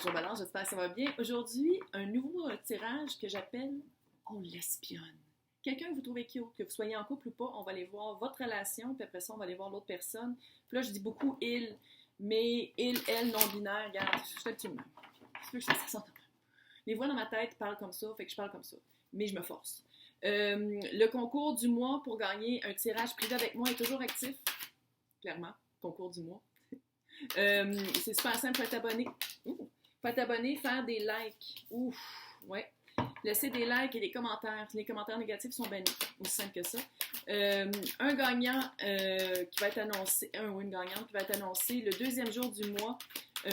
Bonjour Balance, j'espère que ça va bien. Aujourd'hui, un nouveau tirage que j'appelle On l'espionne. Quelqu'un que vous trouvez cute, que vous soyez en couple ou pas, on va aller voir votre relation, puis après ça, on va aller voir l'autre personne. Puis là, je dis beaucoup il, mais il, elle, non-binaire, regarde, je fais le petit même. Je veux que ça sente. Les voix dans ma tête parlent comme ça, fait que je parle comme ça. Mais je me force. Le concours du mois pour gagner un tirage privé avec moi est toujours actif. Clairement, concours du mois. C'est super simple, faut t'abonner. Faut t'abonner, faire des likes. Ouf, ouais. Laisser des likes et des commentaires. Les commentaires négatifs sont bannis. Aussi simple que ça. Un gagnant qui va être annoncé, un ou une gagnante qui va être annoncé le deuxième jour du mois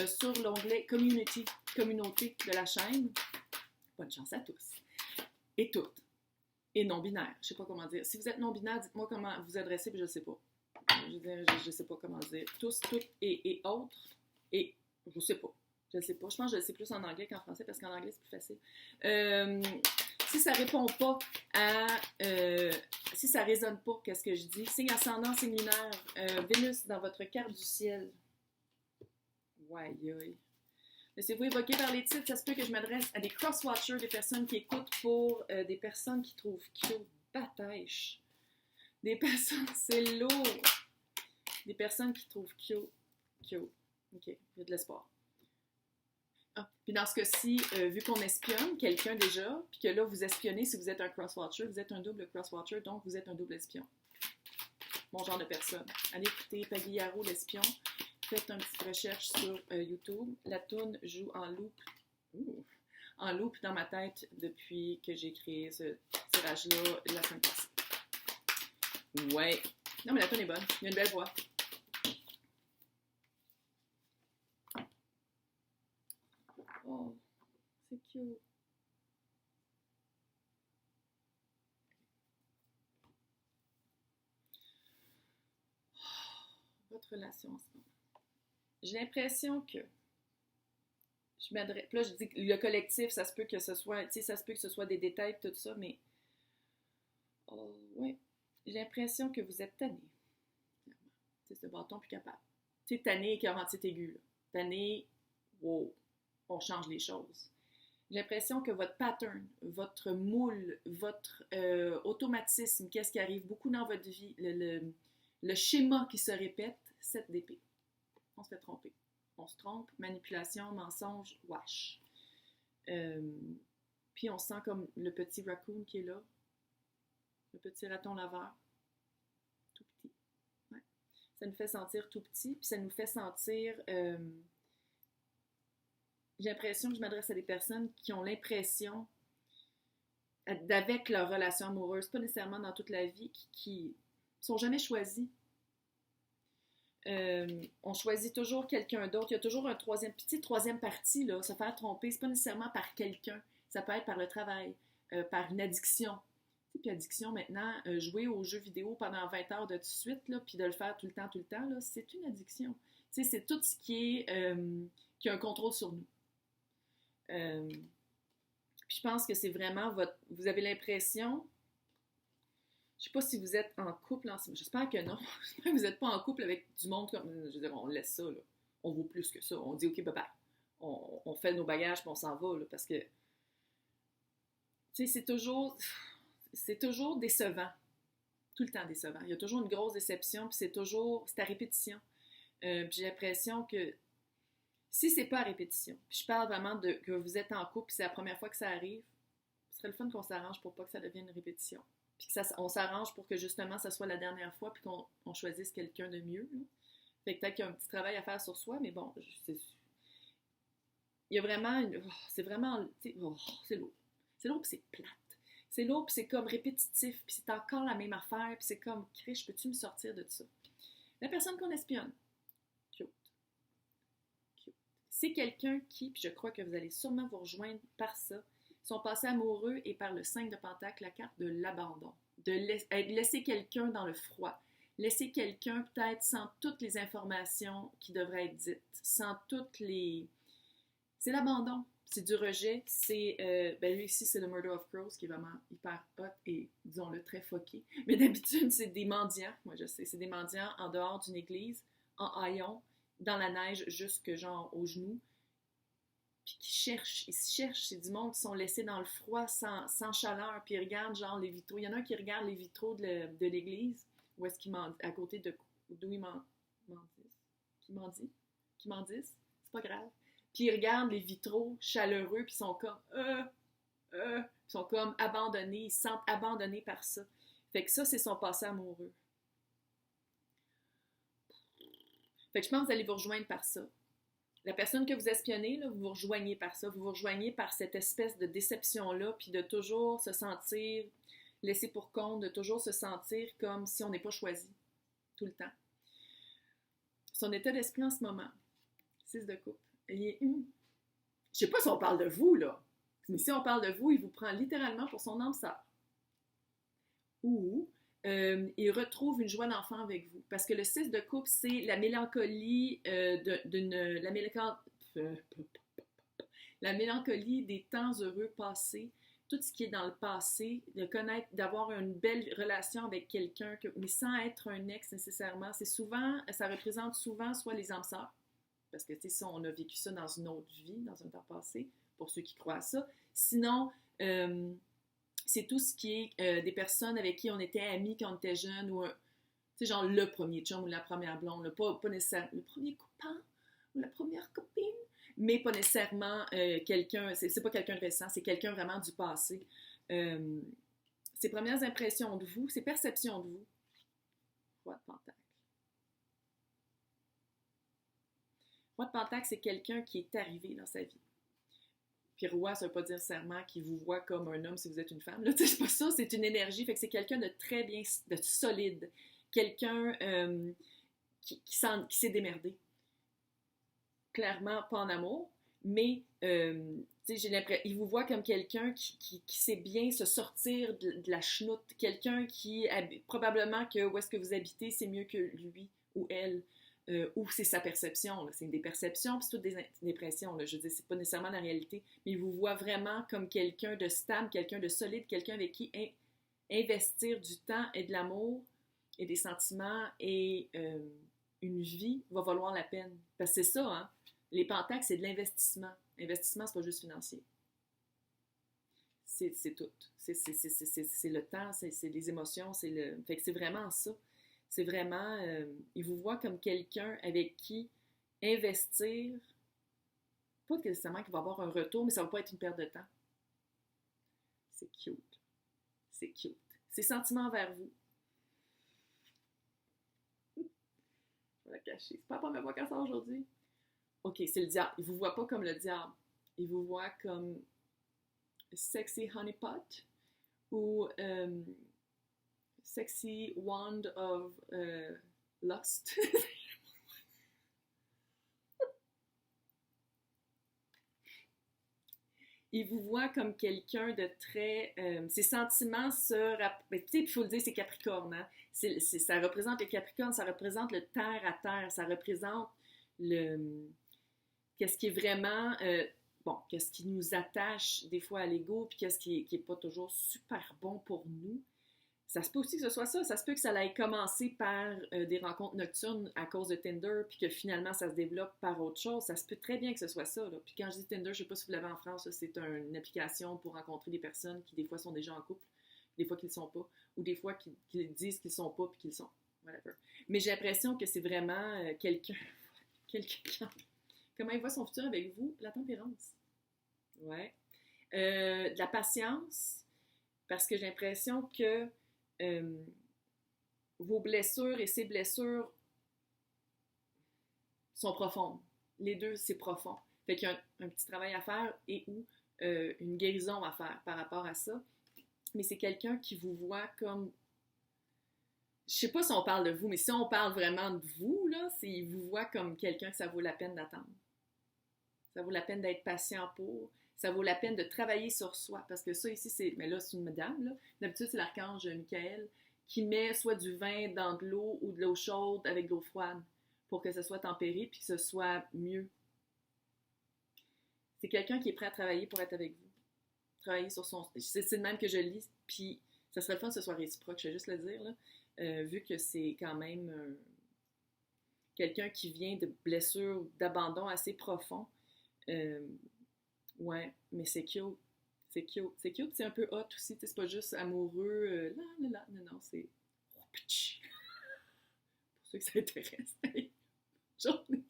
sur l'onglet Community, communauté de la chaîne. Bonne chance à tous. Et toutes. Et non-binaires. Je sais pas comment dire. Si vous êtes non-binaire, dites-moi comment vous adressez, puis je sais pas. Je sais pas comment dire. Tous, toutes et autres. Et je sais pas. Je sais pas. Je pense que je le sais plus en anglais qu'en français parce qu'en anglais, c'est plus facile. Si ça répond pas à... si ça résonne pas, qu'est-ce que je dis? Signe ascendant, signe lunaire. Vénus dans votre carte du ciel. Ouais, aïe. Laissez-vous évoquer par les titres. Ça se peut que je m'adresse à des cross-watchers, des personnes qui écoutent pour des personnes qui trouvent cute. Batèche. Des personnes, c'est lourd. Des personnes qui trouvent cute. OK, il y a de l'espoir. Ah, puis dans ce cas-ci, vu qu'on espionne quelqu'un déjà, puis que là, vous espionnez, si vous êtes un cross-watcher, vous êtes un double cross-watcher, donc vous êtes un double espion. Mon genre de personne. Allez écouter Pagliaro, l'espion. Faites une petite recherche sur YouTube. La toune joue en loop dans ma tête depuis que j'ai créé ce tirage-là la semaine passée. Ouais. Non, mais la toune est bonne. Il y a une belle voix. Oh, c'est cute. Votre relation en ce moment. J'ai l'impression que je m'adresse. Là, je dis que le collectif, ça se peut que ce soit, tu sais, ça se peut que ce soit des détails, tout ça, mais. Oh, ouais. J'ai l'impression que vous êtes tanné. Tu sais, ce bâton plus capable. Tu sais, tanné, 47 aigu, là. Tanné, wow, on change les choses. J'ai l'impression que votre pattern, votre moule, votre automatisme, qu'est-ce qui arrive beaucoup dans votre vie, le schéma qui se répète, 7 d'épée. On se fait tromper. On se trompe, manipulation, mensonge, wash. Puis on sent comme le petit raccoon qui est là, le petit raton laveur, tout petit. Ouais. Ça nous fait sentir tout petit, puis ça nous fait sentir... j'ai l'impression que je m'adresse à des personnes qui ont l'impression, avec leur relation amoureuse, pas nécessairement dans toute la vie, qui sont jamais choisis. On choisit toujours quelqu'un d'autre. Il y a toujours un petite troisième partie, là, se faire tromper. C'est pas nécessairement par quelqu'un. Ça peut être par le travail, par une addiction. Puis addiction maintenant, jouer aux jeux vidéo pendant 20 heures de suite, là, puis de le faire tout le temps, là, c'est une addiction. Tu sais, c'est tout ce qui a un contrôle sur nous. Puis je pense que c'est vraiment vous avez l'impression, je sais pas si vous êtes en couple ensemble, j'espère que non, j'espère que vous n'êtes pas en couple avec du monde comme, je veux dire, on laisse ça, là. On vaut plus que ça, on dit ok, bye bye, on fait nos bagages puis on s'en va, là, parce que, tu sais, c'est toujours décevant, tout le temps décevant, il y a toujours une grosse déception, puis c'est à répétition, puis j'ai l'impression que si c'est pas à répétition, puis je parle vraiment que vous êtes en couple, puis c'est la première fois que ça arrive, ce serait le fun qu'on s'arrange pour pas que ça devienne une répétition. Puis on s'arrange pour que justement ça soit la dernière fois, puis qu'on choisisse quelqu'un de mieux. Là. Fait que peut-être qu'il y a un petit travail à faire sur soi, mais bon, il y a vraiment c'est vraiment, c'est lourd. C'est lourd, puis c'est plate. C'est lourd, puis c'est comme répétitif, puis c'est encore la même affaire, puis c'est comme, Krish, peux-tu me sortir de ça? La personne qu'on espionne, c'est quelqu'un qui, puis je crois que vous allez sûrement vous rejoindre par ça, sont passés amoureux et par le 5 de Pentacle, la carte de l'abandon. De laisser quelqu'un dans le froid. Laisser quelqu'un peut-être sans toutes les informations qui devraient être dites. Sans toutes les... C'est l'abandon. C'est du rejet. C'est... lui ici, c'est le Murder of Crows qui est vraiment hyper hot et, disons-le, très fucké. Mais d'habitude, c'est des mendiants. Moi, je sais. C'est des mendiants en dehors d'une église, en haillons, dans la neige jusque genre aux genoux, ils se cherchent, c'est du monde qui sont laissés dans le froid, sans chaleur, puis ils regardent genre les vitraux. Il y en a un qui regarde les vitraux de l'église, où est-ce qu'il à côté d'où ils m'en disent, c'est pas grave. Puis ils regardent les vitraux chaleureux, puis ils sont comme, ils sont comme abandonnés, ils se sentent abandonnés par ça. Fait que ça, c'est son passé amoureux. Fait que je pense que vous allez vous rejoindre par ça. La personne que vous espionnez, là, vous vous rejoignez par ça. Vous vous rejoignez par cette espèce de déception-là, puis de toujours se sentir laissé pour compte, de toujours se sentir comme si on n'est pas choisi, tout le temps. Son état d'esprit en ce moment, 6 de coupe, il est... Je sais pas si on parle de vous, là, mais si on parle de vous, il vous prend littéralement pour son âme sœur. Ou il retrouve une joie d'enfant avec vous. Parce que le 6 de coupe, c'est la mélancolie la mélancolie des temps heureux passés, tout ce qui est dans le passé, de connaître, d'avoir une belle relation avec quelqu'un, mais sans être un ex nécessairement. Ça représente souvent soit les âmes sœurs, parce que, tu sais, ça, on a vécu ça dans une autre vie, dans un temps passé, pour ceux qui croient à ça. Sinon, c'est tout ce qui est des personnes avec qui on était amis quand on était jeune, ou tu sais, genre le premier chum ou la première blonde, pas nécessairement le premier copain ou la première copine, mais pas nécessairement quelqu'un, c'est pas quelqu'un de récent, c'est quelqu'un vraiment du passé. Ses premières impressions de vous, ses perceptions de vous. Roi de Pentacle. Roi de Pentacle, c'est quelqu'un qui est arrivé dans sa vie. Puis roi, ça veut pas dire nécessairement qu'il vous voit comme un homme si vous êtes une femme. Là, c'est pas ça, c'est une énergie. Fait que c'est quelqu'un de très bien, de solide. Quelqu'un qui s'est démerdé. Clairement, pas en amour, mais j'ai l'impression, il vous voit comme quelqu'un qui sait bien se sortir de la chenoute. Quelqu'un qui, probablement que où est-ce que vous habitez, c'est mieux que lui ou elle. Ou c'est sa perception, là. C'est des perceptions, puis c'est toutes des impressions, là. Je veux dire, c'est pas nécessairement la réalité, mais il vous voit vraiment comme quelqu'un de stable, quelqu'un de solide, quelqu'un avec qui investir du temps et de l'amour et des sentiments et une vie va valoir la peine. Parce que c'est ça, hein? Les pentacles, c'est de l'investissement. L'investissement, c'est pas juste financier. C'est tout. C'est le temps, c'est les émotions, Fait que c'est vraiment ça. C'est vraiment... il vous voit comme quelqu'un avec qui investir, pas nécessairement qu'il va avoir un retour, mais ça va pas être une perte de temps. C'est cute. C'est cute. Ses sentiments envers vous. Je vais la cacher. C'est pas pour me voir qu'à ça aujourd'hui. OK, c'est le diable. Il vous voit pas comme le diable. Il vous voit comme sexy honeypot ou... sexy wand of lust. Il vous voit comme quelqu'un de très... ses sentiments se... Tu sais, il faut le dire, c'est Capricorne. Hein? Ça représente le Capricorne, ça représente le terre à terre, ça représente qu'est-ce qui est vraiment... qu'est-ce qui nous attache des fois à l'ego, puis qu'est-ce qui est pas toujours super bon pour nous. Ça se peut aussi que ce soit ça. Ça se peut que ça ait commencé par des rencontres nocturnes à cause de Tinder, puis que finalement, ça se développe par autre chose. Ça se peut très bien que ce soit ça, là. Puis quand je dis Tinder, je ne sais pas si vous l'avez en France, là, c'est une application pour rencontrer des personnes qui, des fois, sont déjà en couple, des fois qu'ils ne le sont pas, ou des fois qu'ils disent qu'ils ne sont pas, puis qu'ils le sont. Whatever. Mais j'ai l'impression que c'est vraiment quelqu'un... Comment il voit son futur avec vous? La tempérance. Ouais. De la patience, parce que j'ai l'impression que vos blessures et ses blessures sont profondes. Les deux, c'est profond. Fait qu'il y a un petit travail à faire et ou une guérison à faire par rapport à ça. Mais c'est quelqu'un qui vous voit comme... Je sais pas si on parle de vous, mais si on parle vraiment de vous, là, il vous voit comme quelqu'un que ça vaut la peine d'attendre. Ça vaut la peine d'être patient pour... Ça vaut la peine de travailler sur soi. Parce que ça, ici, c'est... Mais là, c'est une madame, là. D'habitude, c'est l'archange Michael qui met soit du vin dans de l'eau ou de l'eau chaude avec de l'eau froide pour que ce soit tempéré puis que ce soit mieux. C'est quelqu'un qui est prêt à travailler pour être avec vous. Travailler sur son... C'est le même que je lis, puis ça serait le fun que ce soit réciproque, je vais juste le dire, là. Vu que c'est quand même quelqu'un qui vient de blessures, d'abandon assez profond. Ouais, mais c'est cute. C'est cute. C'est cute, c'est un peu hot aussi. Tu sais, c'est pas juste amoureux. Là, là, là. Non, non, c'est. Pour ceux que ça intéresse. J'en ai